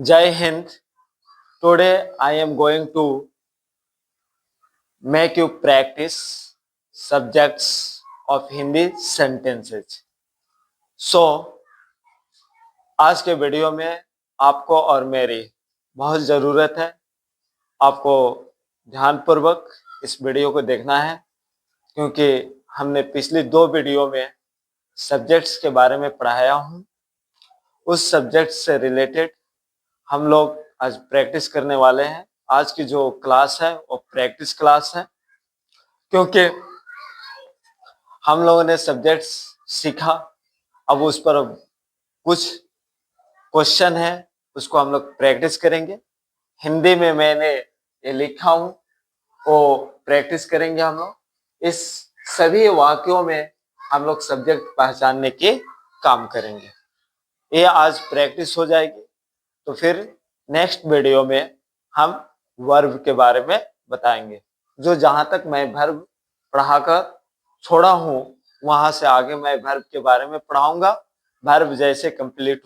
Jai Hind. Today I am going to make you practice subjects of Hindi sentences. So, आज के video में आपको और मेरी बहुत ज़रूरत है। आपको ध्यानपूर्वक इस वीडियो को देखना है, क्योंकि हमने पिछली 2 वीडियो में सब्जेक्ट्स के बारे में पढ़ाया हूँ। उस सब्जेक्ट से रिलेटेड हम लोग आज प्रैक्टिस करने वाले हैं। आज की जो क्लास है वो प्रैक्टिस क्लास है, क्योंकि हम लोगों ने सब्जेक्ट्स सीखा, अब उस पर कुछ क्वेश्चन है, उसको हम लोग प्रैक्टिस करेंगे। हिंदी में मैंने ये लिखा हूँ, वो प्रैक्टिस करेंगे हम लोग। इस सभी वाक्यों में हम लोग सब्जेक्ट पहचानने के काम करेंगे। ये आज प्रैक्टिस हो जाएगी, तो फिर नेक्स्ट वीडियो में हम वर्ब के बारे में बताएंगे। जो जहां तक मैं वर्ब पढ़ाकर छोड़ा हूं, वहां से आगे मैं वर्ब के बारे में पढ़ाऊंगा। वर्ब जैसे कंप्लीट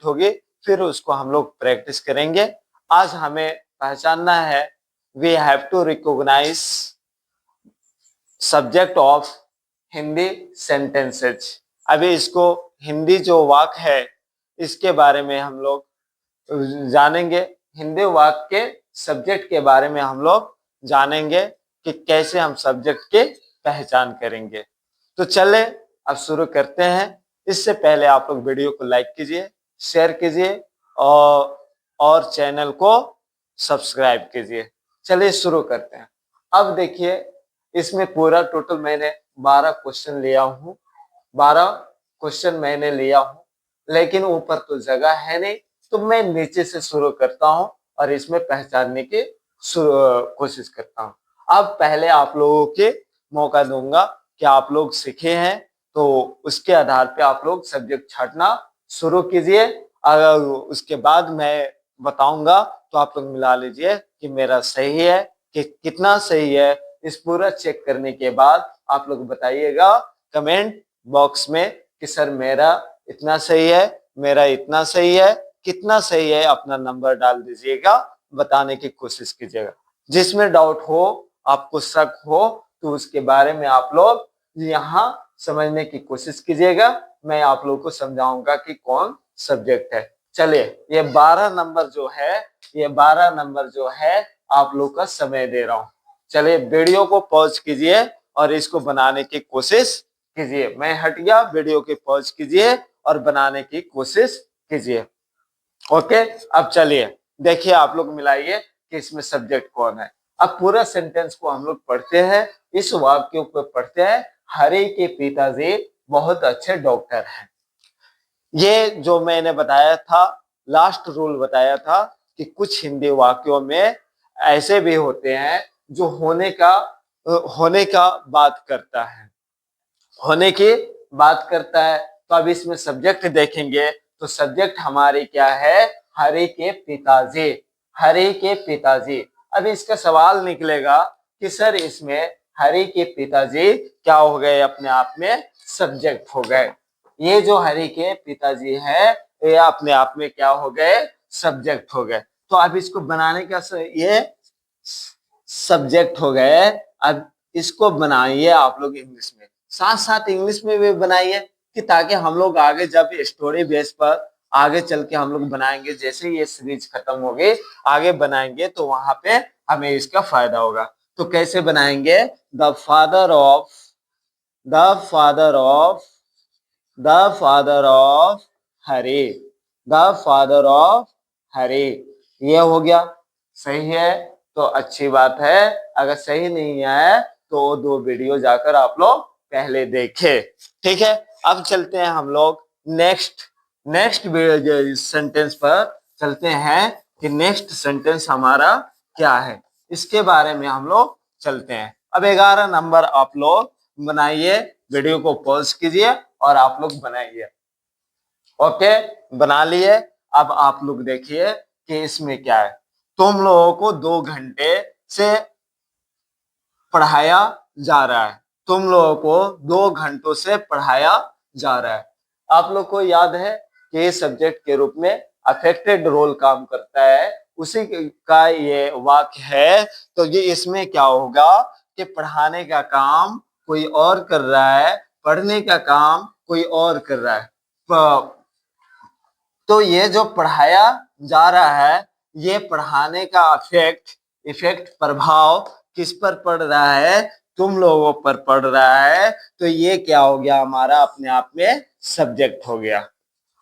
होगी फिर उसको हम लोग प्रैक्टिस करेंगे। आज हमें पहचानना है, we have to recognise subject of Hindi sentences. अभी इसको हिंदी जो वाक्य है इसके बारे में हम लोग जानेंगे। हिंदी वाक्य के सब्जेक्ट के बारे में हम लोग जानेंगे कि कैसे हम सब्जेक्ट के पहचान करेंगे। तो चले अब शुरू करते हैं। इससे पहले आप लोग वीडियो को लाइक कीजिए, शेयर कीजिए और चैनल को सब्सक्राइब कीजिए। चलिए शुरू करते हैं। अब देखिए, इसमें पूरा टोटल मैंने 12 क्वेश्चन लिया हूँ। 12 क्वेश्चन मैंने लिया हूँ, लेकिन ऊपर तो जगह है नहीं, तो मैं नीचे से शुरू करता हूँ और इसमें पहचानने की कोशिश करता हूँ। अब पहले आप लोगों के मौका दूंगा कि आप लोग सीखे हैं, तो उसके आधार पे आप लोग सब्जेक्ट छांटना शुरू कीजिए। अगर उसके बाद मैं बताऊंगा तो आप लोग मिला लीजिए कि मेरा सही है कि कितना सही है। इस पूरा चेक करने के बाद आप लोग बताइएगा कमेंट बॉक्स में कि सर मेरा इतना सही है, मेरा इतना सही है, कितना सही है। अपना नंबर डाल दीजिएगा, बताने की कोशिश कीजिएगा। जिसमें डाउट हो, आपको शक हो, तो उसके बारे में आप लोग यहाँ समझने की कोशिश कीजिएगा। मैं आप लोग को समझाऊंगा कि कौन सब्जेक्ट है। चलिए, ये 12 नंबर जो है आप लोग का समय दे रहा हूं। चलिए वीडियो को पॉज कीजिए और इसको बनाने की कोशिश कीजिए। मैं हट गया, वीडियो के पॉज कीजिए और बनाने की कोशिश कीजिए। ओके, अब चलिए देखिए, आप लोग मिलाइए कि इसमें सब्जेक्ट कौन है। अब पूरा सेंटेंस को हम लोग पढ़ते हैं। इस वाक्य को पढ़ते हैं, हरि के पिताजी बहुत अच्छे डॉक्टर हैं। ये जो मैंने बताया था, लास्ट रूल बताया था कि कुछ हिंदी वाक्यों में ऐसे भी होते हैं जो होने का बात करता है, होने की बात करता है। तो अब इसमें सब्जेक्ट देखेंगे तो सब्जेक्ट हमारे क्या है, हरि के पिताजी। हरि के पिताजी। अब इसका सवाल निकलेगा कि सर इसमें हरि के पिताजी क्या हो गए, अपने आप में सब्जेक्ट हो गए। ये जो हरि के पिताजी है ये अपने आप में क्या हो गए, सब्जेक्ट हो गए। तो अब इसको बनाने का ये सब्जेक्ट हो गए। अब इसको बनाइए आप लोग इंग्लिश में, साथ साथ इंग्लिश में भी बनाइए, कि ताकि हम लोग आगे जब स्टोरी बेस पर आगे चल के हम लोग बनाएंगे, जैसे ये सीरीज खत्म होगी आगे बनाएंगे तो वहां पे हमें इसका फायदा होगा। तो कैसे बनाएंगे, the father of Hari, the father of Hari. ये हो गया। सही है तो अच्छी बात है, अगर सही नहीं है तो 2 वीडियो जाकर आप लोग पहले देखे। ठीक है, अब चलते हैं हम लोग नेक्स्ट सेंटेंस पर चलते हैं कि नेक्स्ट सेंटेंस हमारा क्या है, इसके बारे में हम लोग चलते हैं। अब 11 नंबर आप लोग बनाइए, वीडियो को पॉज कीजिए और आप लोग बनाइए। ओके, बना लिए। अब आप लोग देखिए कि इसमें क्या है। तुम लोगों को 2 घंटे से पढ़ाया जा रहा है। तुम लोगों को 2 घंटों से पढ़ाया जा रहा है। आप लोग को याद है के सब्जेक्ट के रूप में अफेक्टेड रोल काम करता है, उसी का ये वाक्य है। तो ये इसमें क्या होगा कि पढ़ाने का काम कोई और कर रहा है, पढ़ने का काम कोई और कर रहा है। तो ये जो पढ़ाया जा रहा है, ये पढ़ाने का इफेक्ट प्रभाव किस पर पड़ रहा है? तुम लोगों पर पड़ रहा है। तो ये क्या हो गया हमारा अपने आप में सब्जेक्ट हो गया।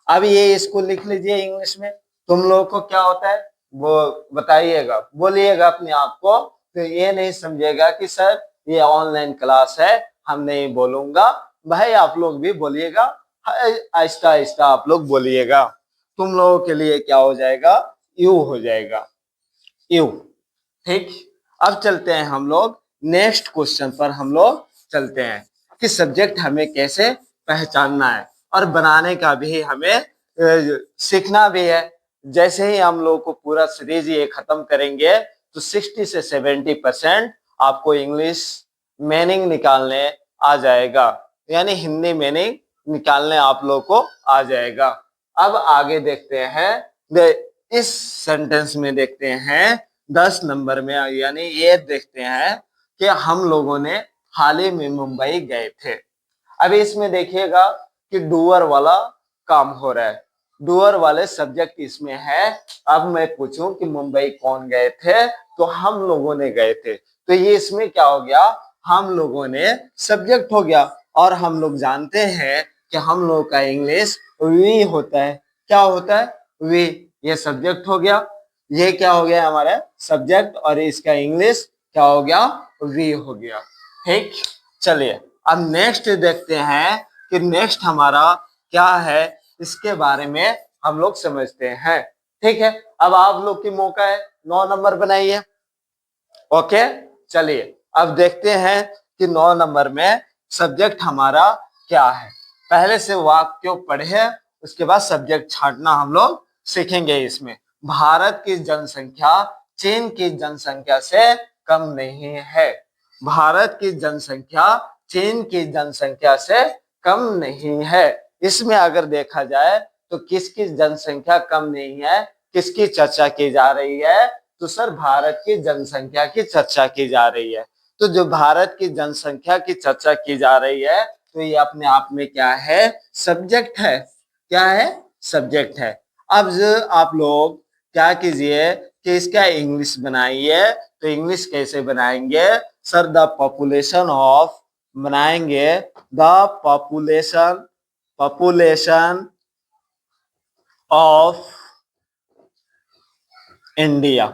अब ये इसको लिख लीजिए इंग्लिश में। तुम लोगों को क्या होता है वो बताइएगा, बोलिएगा अपने आप को। तो ये नहीं समझेगा कि सर ये ऑनलाइन क्लास है, हम नहीं बोलूंगा। भाई आप लोग भी बोलिएगा, आहिस्ता आहिस्ता आप लोग बोलिएगा। तुम लोगों के लिए क्या हो जाएगा? यू हो जाएगा, यू। ठीक, अब चलते हैं हम लोग नेक्स्ट क्वेश्चन पर। हम लोग चलते हैं कि सब्जेक्ट हमें कैसे पहचानना है और बनाने का भी हमें सीखना भी है। जैसे ही हम लोग को पूरा सीरीज ये खत्म करेंगे तो 60 से 70% आपको इंग्लिश मीनिंग निकालने आ जाएगा, यानी हिंदी मीनिंग निकालने आप लोग को आ जाएगा। अब आगे देखते हैं, इस सेंटेंस में देखते हैं 10 नंबर में, यानी ये देखते हैं कि हम लोगों ने हाल ही में मुंबई गए थे। अभी इसमें देखिएगा कि डूअर वाला काम हो रहा है, डूअर वाले सब्जेक्ट इसमें है। अब मैं पूछूं कि मुंबई कौन गए थे, तो हम लोगों ने गए थे। तो ये इसमें क्या हो गया? हम लोगों ने सब्जेक्ट हो गया। और हम लोग जानते हैं कि हम लोग का इंग्लिश वी होता है। क्या होता है? वी। ये सब्जेक्ट हो गया, ये क्या हो गया हमारा सब्जेक्ट, और इसका इंग्लिश क्या हो गया? वी हो गया। ठीक, चलिए अब नेक्स्ट देखते हैं कि नेक्स्ट हमारा क्या है, इसके बारे में हम लोग समझते हैं। ठीक है, अब आप लोग की मौका है, 9 नंबर बनाइए। ओके, चलिए अब देखते हैं कि 9 नंबर में सब्जेक्ट हमारा क्या है। पहले से वाक्य पढ़े, उसके बाद सब्जेक्ट छांटना हम लोग सीखेंगे। इसमें भारत की जनसंख्या चीन की जनसंख्या से कम नहीं है। भारत की जनसंख्या चीन की जनसंख्या से कम नहीं है। इसमें अगर देखा जाए तो किसकी जनसंख्या कम नहीं है, किसकी चर्चा की जा रही है? तो सर भारत की जनसंख्या की चर्चा की जा रही है। तो जो भारत की जनसंख्या की चर्चा की जा रही है, तो ये अपने आप में क्या है? सब्जेक्ट है। क्या है? सब्जेक्ट है। अब आप लोग क्या कीजिए कि इसका इंग्लिश बनाइए। तो इंग्लिश कैसे बनाएंगे? सर द पॉपुलेशन ऑफ, बनाएंगे the population of India,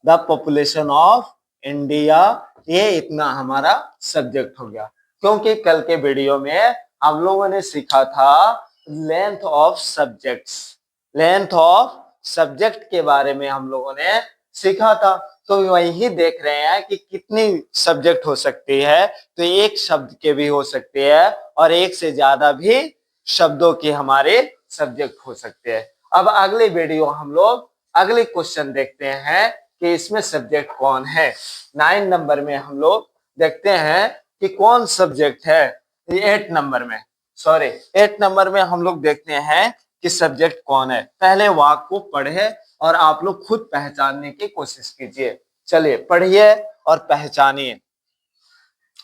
the population of India. ये इतना हमारा सब्जेक्ट हो गया, क्योंकि कल के वीडियो में हम लोगों ने सीखा था length of subjects, length of subject के बारे में हम लोगों ने सीखा था। तो वही देख रहे हैं कि कितनी सब्जेक्ट हो सकती है। तो एक शब्द के भी हो सकते हैं और एक से ज्यादा भी शब्दों के हमारे सब्जेक्ट हो सकते हैं। अब अगले वीडियो हम लोग अगले क्वेश्चन देखते हैं कि इसमें सब्जेक्ट कौन है। 9 नंबर में हम लोग देखते हैं कि कौन सब्जेक्ट है। 8 नंबर में, सॉरी 8 नंबर में हम लोग देखते हैं कि सब्जेक्ट कौन है। पहले वाक्य को पढ़े और आप लोग खुद पहचानने की कोशिश कीजिए। चलिए पढ़िए और पहचानिए।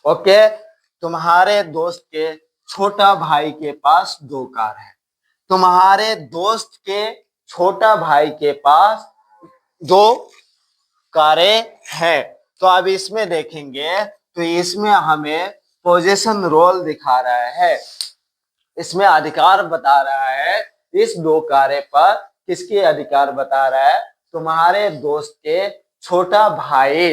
ओके, तुम्हारे दोस्त के छोटा भाई के पास 2 कार है। तुम्हारे दोस्त के छोटा भाई के पास 2 कारें हैं। तो अब इसमें देखेंगे तो इसमें हमें पोजीशन रोल दिखा रहा है, इसमें अधिकार बता रहा है। इस 2 कारें पर किसके अधिकार बता रहा है? तुम्हारे दोस्त के छोटा भाई।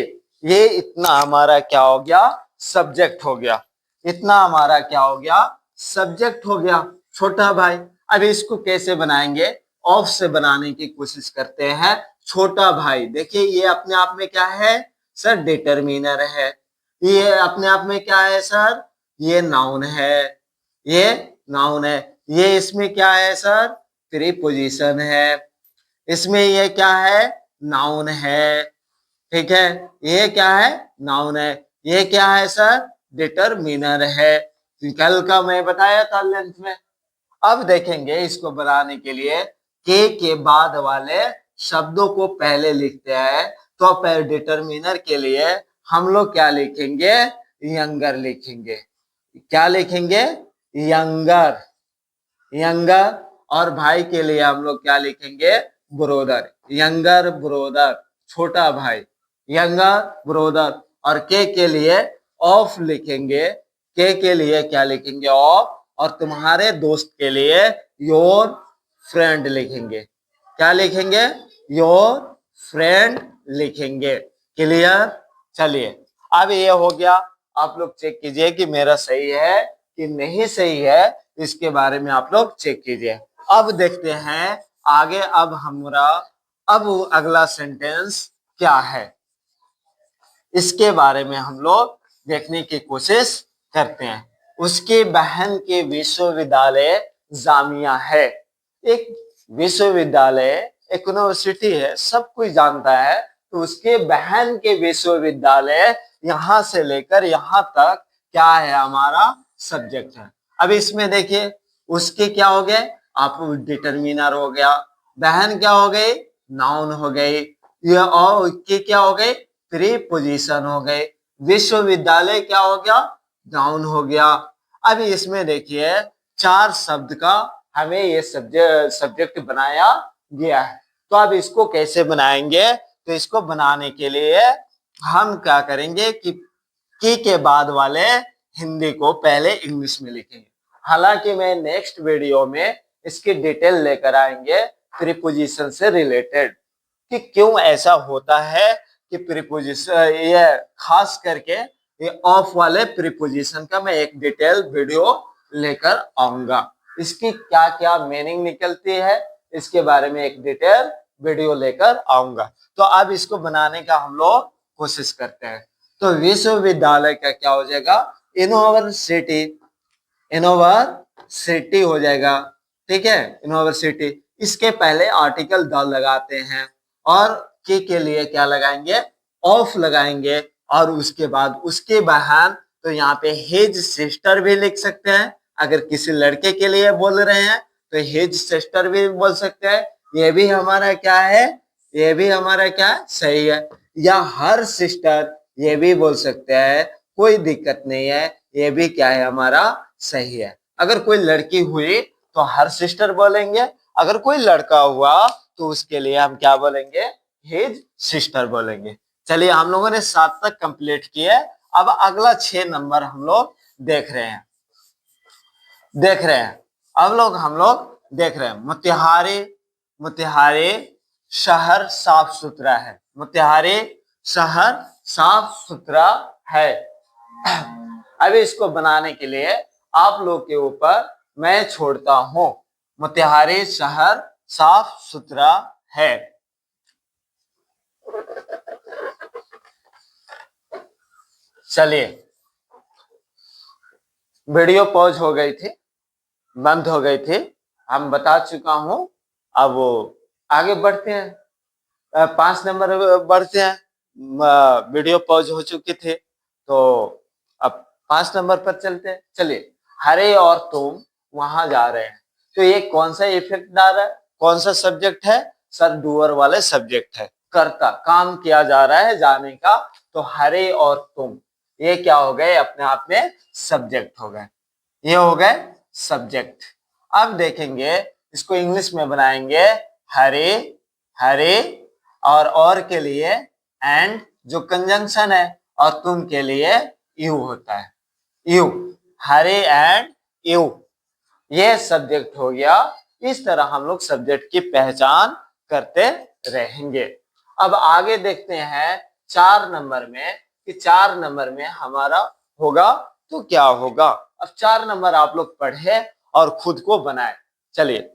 ये इतना हमारा क्या हो गया? सब्जेक्ट हो गया। इतना हमारा क्या हो गया? सब्जेक्ट हो गया, छोटा भाई। अब इसको कैसे बनाएंगे? ऑफ से बनाने की कोशिश करते हैं। छोटा भाई, देखिए ये अपने आप में क्या है? सर डिटरमिनर है। ये अपने आप में क्या है सर? ये नाउन है, ये नाउन है। ये इसमें क्या है सर? प्रीपोजिशन है। इसमें ये क्या है? नाउन है। ठीक है, ये क्या है? नाउन है। ये क्या है सर? डिटरमिनर है। कल का मैं बताया था लेंथ में। अब देखेंगे इसको बनाने के लिए के बाद वाले शब्दों को पहले लिखते हैं। तो पहले डिटरमिनर के लिए हम लोग क्या लिखेंगे, यंगर लिखेंगे। क्या लिखेंगे, यंगर, यंगर। और भाई के लिए हम लोग क्या लिखेंगे, ब्रोदर, यंगर ब्रोदर, छोटा भाई, यंगर ब्रोदर। और के लिए ऑफ लिखेंगे, के लिए क्या लिखेंगे, ऑफ। और तुम्हारे दोस्त के लिए योर फ्रेंड लिखेंगे। क्या लिखेंगे, योर फ्रेंड लिखेंगे। क्लियर। चलिए अब ये हो गया। आप लोग चेक कीजिए कि मेरा सही है कि नहीं सही है, इसके बारे में आप लोग चेक कीजिए। अब देखते हैं आगे। अब अगला सेंटेंस क्या है, इसके बारे में हम लोग देखने की कोशिश करते हैं। उसकी बहन के विश्वविद्यालय जामिया है। एक विश्वविद्यालय, एक यूनिवर्सिटी है, सब कोई जानता है। तो उसके बहन के विश्वविद्यालय, यहां से लेकर यहां तक क्या है, हमारा सब्जेक्ट है। अब इसमें देखिए, उसके क्या हो गए, आप डिटरमिनर हो गया, बहन क्या हो गई, नाउन हो गई, ये और के क्या हो गई, प्रीपोजिशन हो गए, विश्वविद्यालय क्या हो गया, नाउन हो गया। अब इसमें देखिए 4 शब्द का हमें ये सब्जेक्ट बनाया गया है। तो अब इसको कैसे बनाएंगे, तो इसको बनाने के लिए हम क्या करेंगे कि की के बाद वाले हिंदी को पहले इंग्लिश में लिखेंगे। हालांकि मैं नेक्स्ट वीडियो में इसकी डिटेल लेकर आएंगे प्रीपोजिशन से रिलेटेड, कि क्यों ऐसा होता है कि प्रीपोजिशन, ये खास करके ये ऑफ वाले प्रीपोजिशन का मैं एक डिटेल वीडियो लेकर आऊंगा। इसकी क्या क्या मीनिंग निकलती है, इसके बारे में एक डिटेल वीडियो लेकर आऊंगा। तो अब इसको बनाने का हम लोग कोशिश करते हैं। तो विश्वविद्यालय का क्या हो जाएगा, यूनिवर्सिटी, यूनिवर्सिटी हो जाएगा। ठीक है, यूनिवर्सिटी। इसके पहले आर्टिकल द लगाते हैं और के लिए क्या लगाएंगे, ऑफ लगाएंगे। और उसके बाद उसके बहन, तो यहाँ पे हिज सिस्टर भी लिख सकते हैं। अगर किसी लड़के के लिए बोल रहे हैं तो हिज सिस्टर भी बोल सकते हैं। ये भी हमारा क्या है, ये भी हमारा क्या सही है। या हर सिस्टर ये भी बोल सकते हैं, कोई दिक्कत नहीं है, ये भी क्या है, हमारा सही है। अगर कोई लड़की हुई तो हर सिस्टर बोलेंगे, अगर कोई लड़का हुआ तो उसके लिए हम क्या बोलेंगे, हिज सिस्टर बोलेंगे। चलिए हम लोगों ने 7 तक कंप्लीट किए। अब अगला 6 नंबर हम लोग देख रहे हैं। अब हम लोग देख रहे हैं, मोतिहारी, मोतिहारी शहर साफ सुथरा है, मोतिहारी शहर साफ सुथरा है। अब इसको बनाने के लिए आप लोग के ऊपर मैं छोड़ता हूं, मोतिहारी शहर साफ सुथरा है। चलिए, वीडियो पॉज हो गई थी, बंद हो गई थी, हम बता चुका हूं। अब आगे बढ़ते हैं, 5 नंबर बढ़ते हैं। वीडियो पॉज हो चुकी थी, तो अब 5 नंबर पर चलते हैं। चलिए, हरे और तुम वहां जा रहे हैं। तो ये कौन सा इफेक्ट डाल रहा है, कौन सा सब्जेक्ट है, सर डूअर वाले सब्जेक्ट है, करता काम किया जा रहा है जाने का। तो हरे और तुम ये क्या हो गए, अपने आप में सब्जेक्ट हो गए, ये हो गए सब्जेक्ट। अब देखेंगे इसको इंग्लिश में बनाएंगे, हरे, हरे और के लिए एंड जो कंजंक्शन है, और तुम के लिए यू होता है, यू, हरे एंड यू, ये सब्जेक्ट हो गया। इस तरह हम लोग सब्जेक्ट की पहचान करते रहेंगे। अब आगे देखते हैं 4 नंबर में, कि 4 नंबर में हमारा होगा तो क्या होगा। अब 4 नंबर आप लोग पढ़े और खुद को बनाए। चलिए,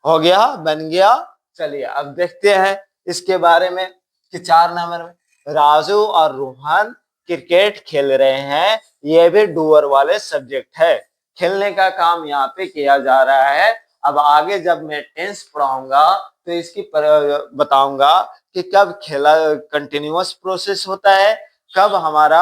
हो गया, बन गया। चलिए अब देखते हैं इसके बारे में, कि 4 नंबर में राजू और रोहन क्रिकेट खेल रहे हैं। ये भी डूअर वाले सब्जेक्ट है, खेलने का काम यहाँ पे किया जा रहा है। अब आगे जब मैं टेंस पढ़ाऊंगा तो इसकी बताऊंगा कि कब खेला कंटिन्यूअस प्रोसेस होता है, कब हमारा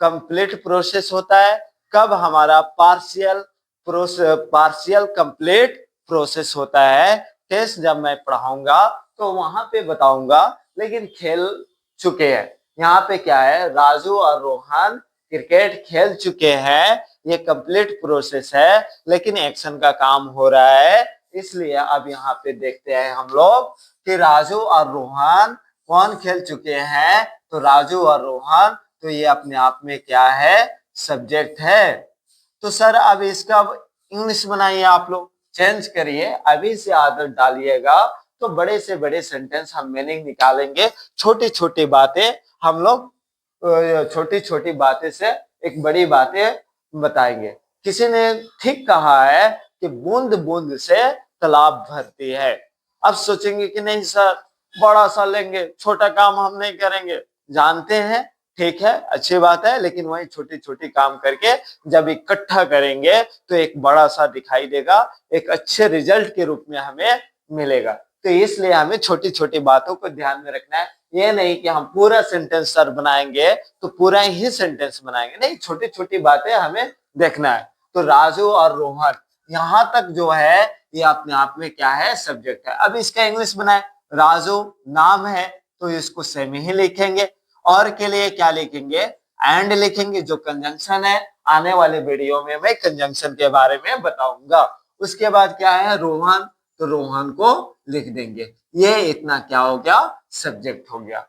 कंप्लीट प्रोसेस होता है, कब हमारा पार्शियल पार्शियल कंप्लीट प्रोसेस होता है। टेस्ट जब मैं पढ़ाऊंगा तो वहां पे बताऊंगा, लेकिन खेल चुके हैं। यहाँ पे क्या है, राजू और रोहन क्रिकेट खेल चुके हैं, ये कंप्लीट प्रोसेस है, लेकिन एक्शन का काम हो रहा है। इसलिए अब यहाँ पे देखते हैं हम लोग कि राजू और रोहन कौन खेल चुके हैं। तो राजू और रोहन, तो ये अपने आप में क्या है, सब्जेक्ट है। तो सर अब इसका इंग्लिश बनाइए, आप लोग चेंज करिए, अभी से आदत डालिएगा तो बड़े से बड़े सेंटेंस हम मीनिंग निकालेंगे। छोटी छोटी बातें हम लोग, छोटी छोटी बातें से एक बड़ी बातें बताएंगे। किसी ने ठीक कहा है कि बूंद बूंद से तालाब भरती है। अब सोचेंगे कि नहीं सर, बड़ा सा लेंगे, छोटा काम हम नहीं करेंगे। जानते हैं, ठीक है, अच्छी बात है, लेकिन वही छोटी छोटी काम करके जब इकट्ठा करेंगे तो एक बड़ा सा दिखाई देगा, एक अच्छे रिजल्ट के रूप में हमें मिलेगा। तो इसलिए हमें छोटी छोटी बातों को ध्यान में रखना है। ये नहीं कि हम पूरा सेंटेंस सर बनाएंगे तो पूरा ही सेंटेंस बनाएंगे, नहीं, छोटी छोटी बातें हमें देखना है। तो राजू और रोहन, यहां तक जो है ये अपने आप में क्या है, सब्जेक्ट है। अब इसका इंग्लिश बनाए, राजू नाम है तो इसको सेमी ही लिखेंगे, और के लिए क्या लिखेंगे, एंड लिखेंगे, जो कंजंक्शन है। आने वाले वीडियो में मैं कंजंक्शन के बारे में बताऊंगा। उसके बाद क्या है, रोहन, तो रोहन को लिख देंगे। ये इतना क्या हो गया, सब्जेक्ट हो गया।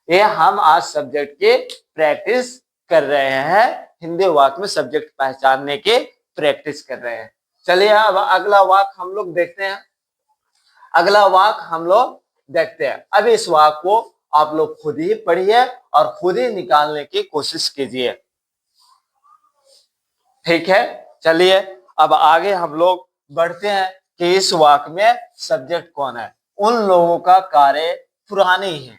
ये हम आज सब्जेक्ट की प्रैक्टिस कर रहे हैं, हिंदी वाक्य में सब्जेक्ट पहचानने की प्रैक्टिस कर रहे हैं। चलिए अब अगला वाक्य हम लोग देखते हैं। अगला वाक्य हम लोग देखते हैं। अब इस वाक्य को आप लोग खुद ही पढ़िए और खुद ही निकालने की कोशिश कीजिए, ठीक है। चलिए अब आगे हम लोग बढ़ते हैं कि इस वाक्य में सब्जेक्ट कौन है। उन लोगों का कार्य पुरानी है,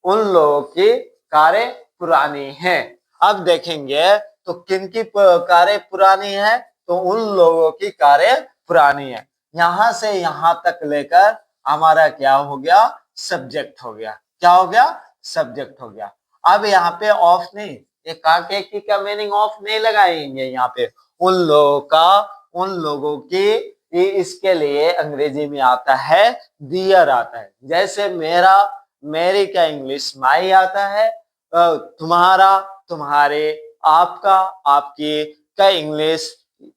उन लोगों की कार्य पुरानी है। अब देखेंगे तो किनकी कार्य पुरानी है, तो उन लोगों की कार्य पुरानी है। यहां से यहां तक लेकर हमारा क्या हो गया, सब्जेक्ट हो गया। क्या हो गया, सब्जेक्ट हो गया। अब यहाँ पे ऑफ नहीं, ये का के की का मीनिंग ऑफ नहीं लगाएंगे यहाँ पे। उन लोगों का, उन लोगों की, ये इसके लिए अंग्रेजी में आता है दियर आता है। जैसे मेरा, मेरी का इंग्लिश माई आता है, तुम्हारा, तुम्हारे, आपका, आपकी का इंग्लिश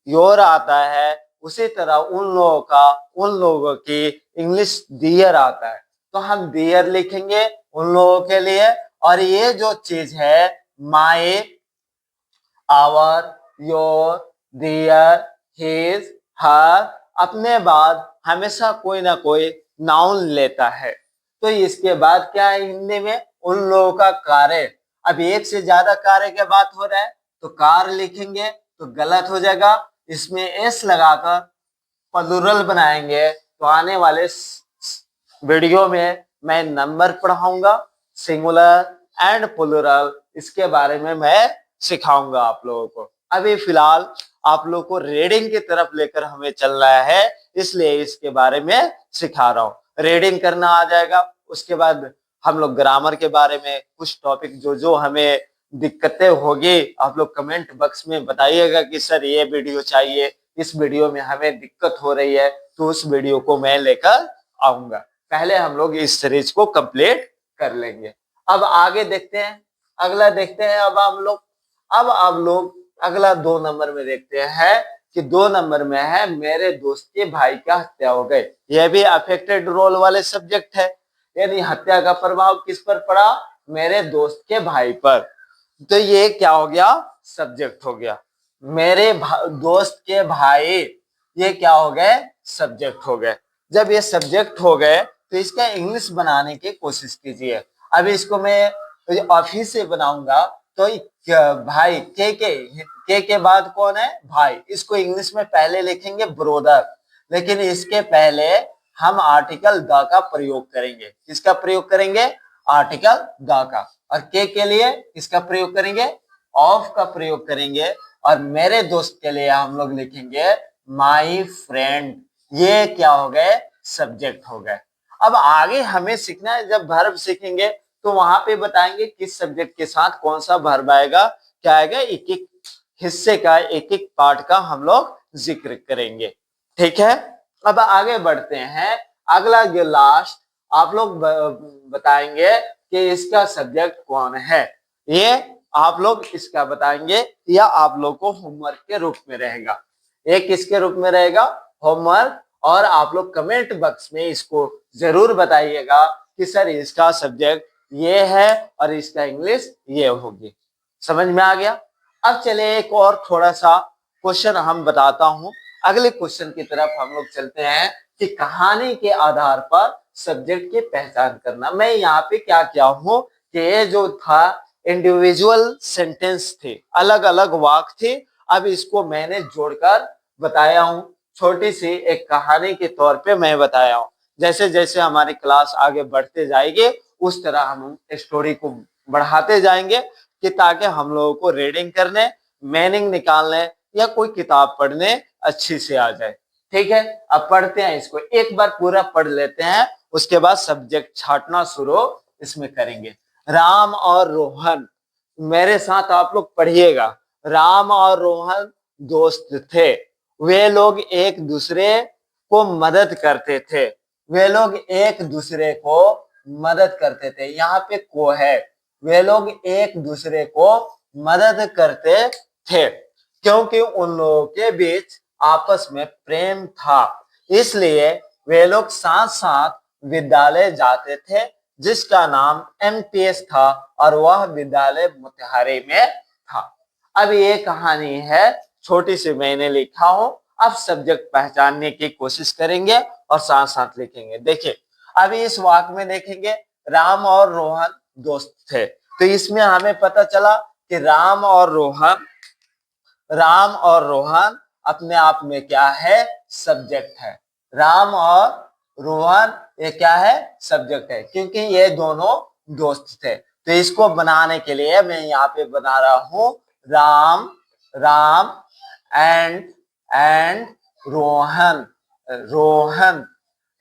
योर आता है। उसी तरह उन लोगों का, उन लोगों की इंग्लिश दियर आता है। तो हम दियर लिखेंगे उन लोगों के लिए। और ये जो चीज है, माई, आवर, योर, दियर, हिज, हर, अपने बाद हमेशा कोई ना कोई नाउन लेता है। तो इसके बाद क्या है हिंदी में, उन लोगों का कार्य। अब एक से ज्यादा कार्य की बात हो रहा है तो कार लिखेंगे तो गलत हो जाएगा। इसमें एस लगाकर प्लूरल बनाएंगे। तो आने वाले वीडियो में मैं नंबर पढ़ाऊंगा, सिंगुलर एंड प्लूरल, इसके बारे में मैं सिखाऊंगा आप लोगों को। अभी फिलहाल आप लोगों को रीडिंग की तरफ लेकर हमें चलना है, इसलिए इसके बारे में सिखा रहा हूँ। रीडिंग करना आ जाएगा, उसके बाद हम लोग ग्रामर के बारे में कुछ टॉपिक जो जो हमें दिक्कतें होगी, आप लोग कमेंट बॉक्स में बताइएगा कि सर ये वीडियो चाहिए, इस वीडियो में हमें दिक्कत हो रही है, तो उस वीडियो को मैं लेकर आऊंगा। पहले हम लोग इस सीरीज को कंप्लीट कर लेंगे। अब आगे देखते हैं, अगला देखते हैं। अब आप लोग अगला 2 नंबर में देखते हैं कि 2 नंबर में है, मेरे दोस्त के भाई का हत्या हो गई। यह भी अफेक्टेड रोल वाले सब्जेक्ट है, यानी हत्या का प्रभाव किस पर पड़ा, मेरे दोस्त के भाई पर। तो ये क्या हो गया, सब्जेक्ट हो गया। मेरे दोस्त के भाई, ये क्या हो गए, सब्जेक्ट हो गए। जब ये सब्जेक्ट हो गए तो इसका इंग्लिश बनाने की कोशिश कीजिए। अभी इसको मैं ऑफिस से बनाऊंगा तो भाई के बाद कौन है, भाई। इसको इंग्लिश में पहले लिखेंगे ब्रोदर, लेकिन इसके पहले हम आर्टिकल द का प्रयोग करेंगे। किसका प्रयोग करेंगे, आर्टिकल द का। और के लिए किसका प्रयोग करेंगे, ऑफ का प्रयोग करेंगे। और मेरे दोस्त के लिए हम लोग लिखेंगे माई फ्रेंड। ये क्या हो गए, सब्जेक्ट हो गए। अब आगे हमें सीखना है, जब वर्ब सीखेंगे तो वहां पे बताएंगे किस सब्जेक्ट के साथ कौन सा वर्ब आएगा, क्या आएगा, एक एक हिस्से का, एक एक पार्ट का हम लोग जिक्र करेंगे। ठीक है, अब आगे बढ़ते हैं। अगला जो लास्ट आप लोग बताएंगे कि इसका सब्जेक्ट कौन है। ये आप लोग इसका बताएंगे या आप लोग को होमवर्क के रूप में रहेगा। ये किसके रूप में रहेगा? होमवर्क। और आप लोग कमेंट बॉक्स में इसको जरूर बताइएगा कि सर इसका सब्जेक्ट ये है और इसका इंग्लिश ये होगी। समझ में आ गया? अब चलिए एक और थोड़ा सा क्वेश्चन हम बताता हूं। अगले क्वेश्चन की तरफ हम लोग चलते हैं कि कहानी के आधार पर सब्जेक्ट की पहचान करना। मैं यहाँ पे क्या किया हूँ कि ये जो था इंडिविजुअल सेंटेंस थे, अलग अलग वाक्य थे। अब इसको मैंने जोड़कर बताया हूँ, छोटी सी एक कहानी के तौर पे मैं बताया हूँ। जैसे जैसे हमारी क्लास आगे बढ़ते जाएगी उस तरह हम स्टोरी को बढ़ाते जाएंगे कि ताकि हम लोगों को रीडिंग करने, मीनिंग निकालने या कोई किताब पढ़ने अच्छी से आ जाए। ठीक है, अब पढ़ते हैं इसको, एक बार पूरा पढ़ लेते हैं, उसके बाद सब्जेक्ट छांटना शुरू इसमें करेंगे। राम और रोहन, मेरे साथ आप लोग पढ़िएगा। राम और रोहन दोस्त थे। वे लोग एक दूसरे को मदद करते थे। वे लोग एक दूसरे को मदद करते थे। यहाँ पे को है, वे लोग एक दूसरे को मदद करते थे क्योंकि उन लोगों के बीच आपस में प्रेम था। इसलिए वे लोग साथ साथ विद्यालय जाते थे जिसका नाम एमपीएस था और वह विद्यालय मोतिहारी में था। अब ये कहानी है, छोटी सी मैंने लिखा हूं। अब सब्जेक्ट पहचानने की कोशिश करेंगे और साथ साथ लिखेंगे। देखिए अभी इस वाक्य में देखेंगे राम और रोहन दोस्त थे, तो इसमें हमें पता चला कि राम और रोहन अपने आप में क्या है? सब्जेक्ट है। राम और रोहन ये क्या है? सब्जेक्ट है, क्योंकि ये दोनों दोस्त थे। तो इसको बनाने के लिए मैं यहाँ पे बना रहा हूं राम एंड रोहन,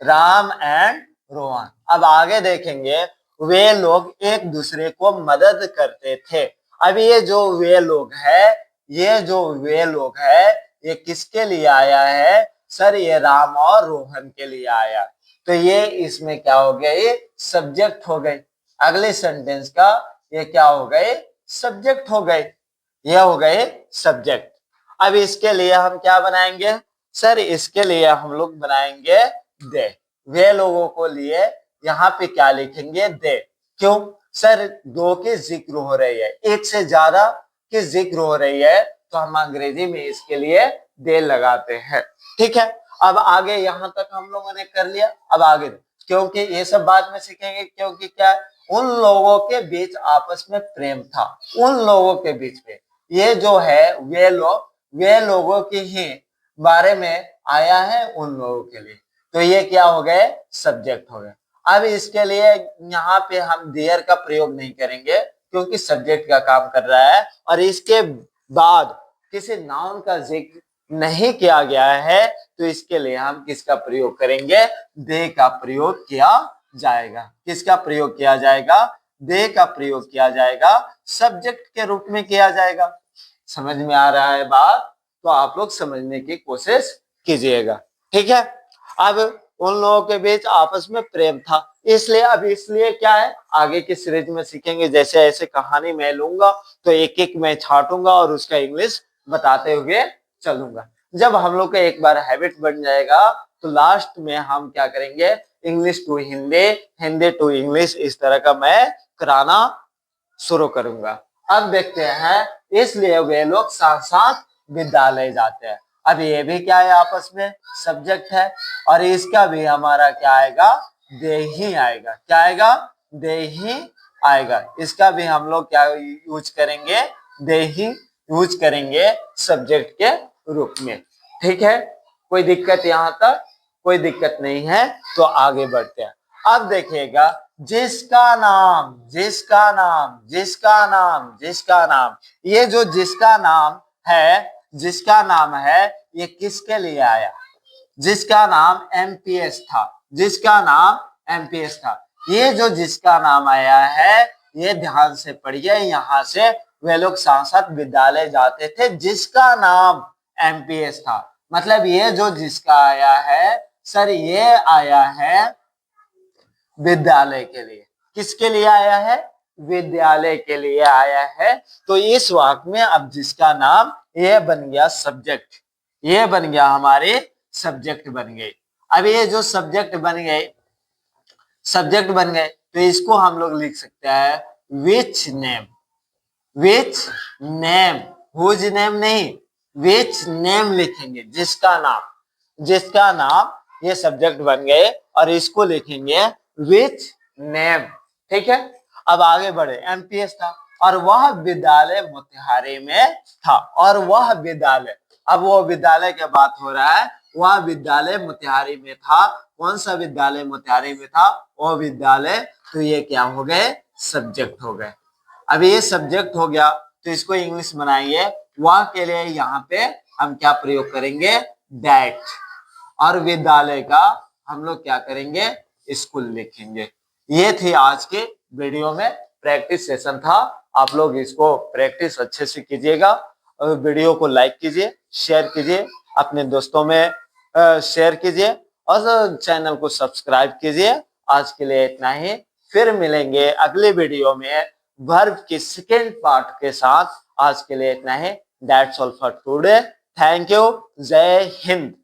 राम एंड रोहन। अब आगे देखेंगे वे लोग एक दूसरे को मदद करते थे। अब ये जो वे लोग है ये किसके लिए आया है? सर ये राम और रोहन के लिए आया। तो ये इसमें क्या हो गया? ये सब्जेक्ट हो गए। अगले सेंटेंस का ये क्या हो गए? सब्जेक्ट हो गए। ये हो गए सब्जेक्ट। अब इसके लिए हम क्या बनाएंगे? सर इसके लिए हम लोग बनाएंगे दे। वे लोगों को लिए यहाँ पे क्या लिखेंगे? दे। क्यों? सर दो की जिक्र हो रही है, एक से ज्यादा की जिक्र हो रही है, तो हम अंग्रेजी में इसके लिए दे लगाते हैं। ठीक है, अब आगे यहाँ तक हम लोगों ने कर लिया। अब आगे क्योंकि ये सब बाद में सीखेंगे, क्योंकि क्या है? उन लोगों के बीच आपस में प्रेम था। उन लोगों के बीच में ये जो है वे लोगों के ही बारे में आया है, उन लोगों के लिए। तो ये क्या हो गए? सब्जेक्ट हो गए। अब इसके लिए यहाँ पे हम देयर का प्रयोग नहीं करेंगे क्योंकि सब्जेक्ट का काम कर रहा है और इसके बाद किसी नाउन का जिक्र नहीं किया गया है, तो इसके लिए हम किसका प्रयोग करेंगे? दे का प्रयोग किया जाएगा। किसका प्रयोग किया जाएगा? दे का प्रयोग किया जाएगा, सब्जेक्ट के रूप में किया जाएगा। समझ में आ रहा है बात? तो आप लोग समझने की कोशिश कीजिएगा। ठीक है, अब उन लोगों के बीच आपस में प्रेम था, इसलिए क्या है? आगे की सीरीज में सीखेंगे। जैसे ऐसे कहानी मैं लूंगा तो एक एक मैं छांटूंगा और उसका इंग्लिश बताते हुए चलूंगा। जब हम लोग का एक बार हैबिट बन जाएगा तो लास्ट में हम क्या करेंगे? English to Hindi, Hindi to English, इस तरह का मैं कराना शुरू करूंगा। अब देखते हैं, इसलिए वे लोग साथ साथ विद्यालय जाते हैं। अब ये भी क्या है? आपस में सब्जेक्ट है और इसका भी हमारा क्या आएगा? दे ही आएगा। क्या आएगा? दे ही आएगा। इसका भी हम लोग क्या यूज करेंगे? दे ही यूज करेंगे सब्जेक्ट के रूप में। ठीक है, कोई दिक्कत यहाँ तक? कोई दिक्कत नहीं है, तो आगे बढ़ते हैं। अब देखिएगा जिसका नाम, ये जो जिसका नाम है ये किसके लिए आया? जिसका नाम एमपीएस था। ये जो जिसका नाम आया है ये ध्यान से पढ़िए। यहाँ से वे लोग साथ साथ विद्यालय जाते थे जिसका नाम एमपीएस था। मतलब ये जो जिसका आया है सर, ये आया है विद्यालय के लिए। किसके लिए आया है? विद्यालय के लिए आया है। तो इस वाक्य में अब जिसका नाम, ये बन गया सब्जेक्ट, ये बन गया हमारे सब्जेक्ट बन गए। अब ये जो सब्जेक्ट बन गए, सब्जेक्ट बन गए, तो इसको हम लोग लिख सकते हैं which name, which name, whose name नहीं, विच नेम लिखेंगे, जिसका नाम, जिसका नाम, ये सब्जेक्ट बन गए और इसको लिखेंगे विच नेम। ठीक है, अब आगे बढ़े। एमपीएस था और वह विद्यालय मोतिहारी में था, और वह विद्यालय, अब वो विद्यालय की बात हो रहा है, वह विद्यालय मोतिहारी में था। कौन सा विद्यालय मोतिहारी में था? वो विद्यालय। तो ये क्या हो गए? सब्जेक्ट हो गए। अब ये सब्जेक्ट हो गया, तो इसको इंग्लिश बनाइए। वह के लिए यहाँ पे हम क्या प्रयोग करेंगे? दैट। और विद्यालय का हम लोग क्या करेंगे? स्कूल लिखेंगे। ये थी आज के वीडियो में प्रैक्टिस सेशन था। आप लोग इसको प्रैक्टिस अच्छे से कीजिएगा और वीडियो को लाइक कीजिए, शेयर कीजिए, अपने दोस्तों में शेयर कीजिए और चैनल को सब्सक्राइब कीजिए। आज के लिए इतना ही, फिर मिलेंगे अगले वीडियो में वर्ब के सेकेंड पार्ट के साथ। आज के लिए इतना ही। That's all for today. Thank you. Jai Hind.